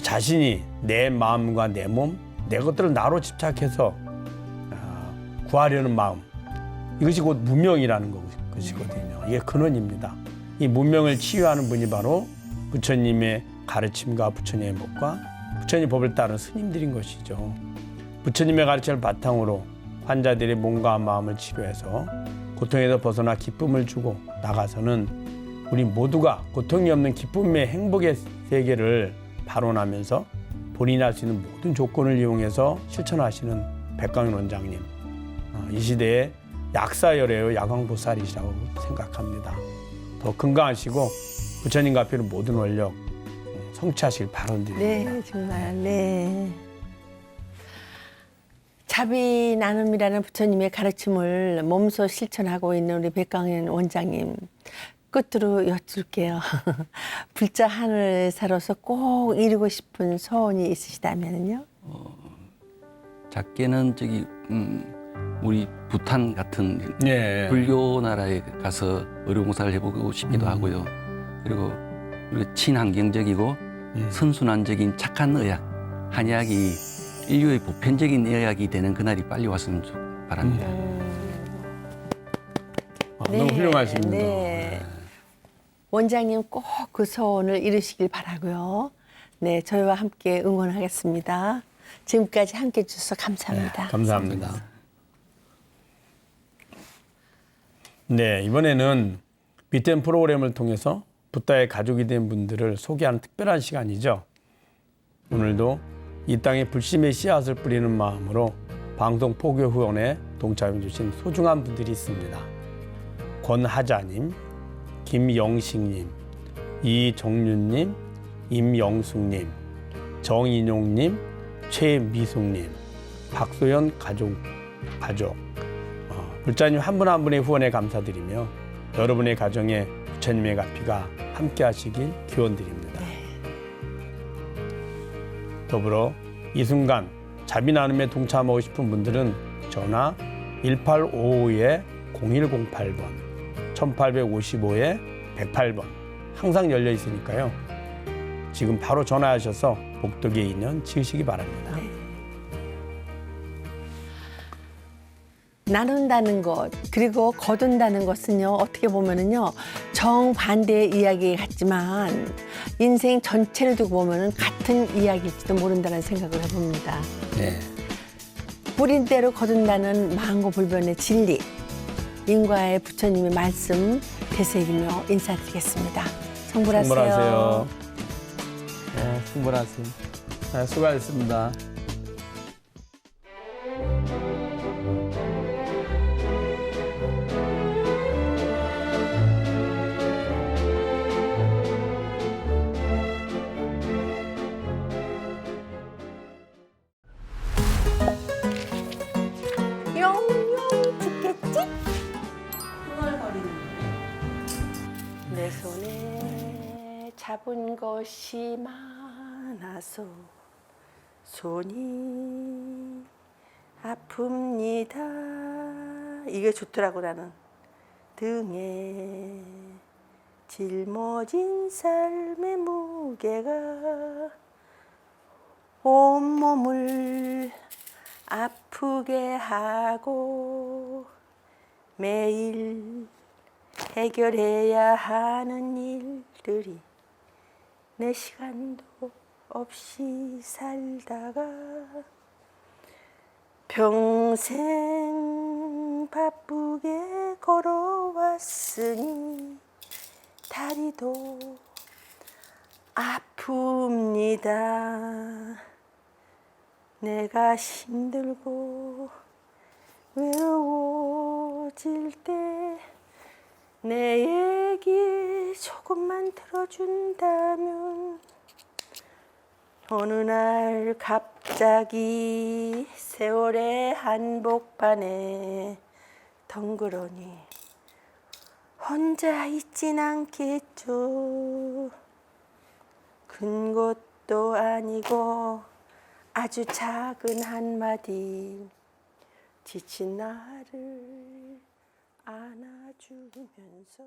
자신이 내 마음과 내 몸, 내 것들을 나로 집착해서 구하려는 마음, 이것이 곧 무명이라는 것이거든요. 이게 근원입니다. 이 무명을 치유하는 분이 바로 부처님의 가르침과 부처님의 법과 부처님 법을 따르는 스님들인 것이죠. 부처님의 가르침을 바탕으로 환자들의 몸과 마음을 치료해서 고통에서 벗어나 기쁨을 주고 나가서는 우리 모두가 고통이 없는 기쁨의 행복의 세계를 발언하면서 본인이 할 수 있는 모든 조건을 이용해서 실천하시는 백강현 원장님, 이 시대의 약사열애의 야광보살이시라고 생각합니다. 더 건강하시고 부처님 갚이는 모든 원력 성취하시길 바라드립니다. 네, 정말 네. 자비 나눔이라는 부처님의 가르침을 몸소 실천하고 있는 우리 백강현 원장님, 끝으로 여쭐게요. 불자 하늘사로서 꼭 이루고 싶은 소원이 있으시다면요? 작게는 우리 부탄 같은 예. 불교 나라에 가서 의료봉사를 해보고 싶기도 하고요. 그리고 우리가 친환경적이고 선순환적인 착한 의학, 한의학이 인류의 보편적인 의학이 되는 그날이 빨리 왔으면 바랍니다. 너무 훌륭하십니다. 네. 원장님 꼭 그 소원을 이루시길 바라고요. 네, 저희와 함께 응원하겠습니다. 지금까지 함께 해주셔서 감사합니다. 감사합니다. 네, 이번에는 BTN 프로그램을 통해서 붓다의 가족이 된 분들을 소개하는 특별한 시간이죠. 오늘도 이 땅에 불심의 씨앗을 뿌리는 마음으로 방송 포교 후원에 동참해 주신 소중한 분들이 있습니다. 권하자님, 김영식님, 이정윤님, 임영숙님, 정인용님, 최미숙님, 박소연 가족, 불자님 한 분 한 분의 후원에 감사드리며 여러분의 가정에 부처님의 가피가 함께 하시길 기원드립니다. 더불어 이 순간 자비 나눔에 동참하고 싶은 분들은 전화 1855-0108번, 1855-108번 항상 열려 있으니까요. 지금 바로 전화하셔서 복덕의 인연 지으시기 바랍니다. 나눈다는 것, 그리고 거둔다는 것은요, 어떻게 보면은요, 정반대의 이야기 같지만, 인생 전체를 두고 보면은 같은 이야기일지도 모른다는 생각을 해봅니다. 네. 뿌린 대로 거둔다는 망고불변의 진리, 인과의 부처님의 말씀 되새기며 인사드리겠습니다. 성불하세요. 승불하세요. 네, 승불하세요. 네, 수고하셨습니다. 영영 죽겠지? 내 손에 잡은 것이 많아서 손이 아픕니다. 이게 좋더라고 나는. 등에 짊어진 삶의 무게가 온몸을 아프게 하고 매일 해결해야 하는 일들이 내 시간도 없이 살다가 평생 바쁘게 걸어왔으니 다리도 아픕니다. 내가 힘들고 외로워질 때 내 얘기 조금만 들어준다면 어느 날 갑자기 세월의 한복판에 덩그러니 혼자 있진 않겠죠. 큰 것도 아니고 아주 작은 한마디 지친 나를 안아주면서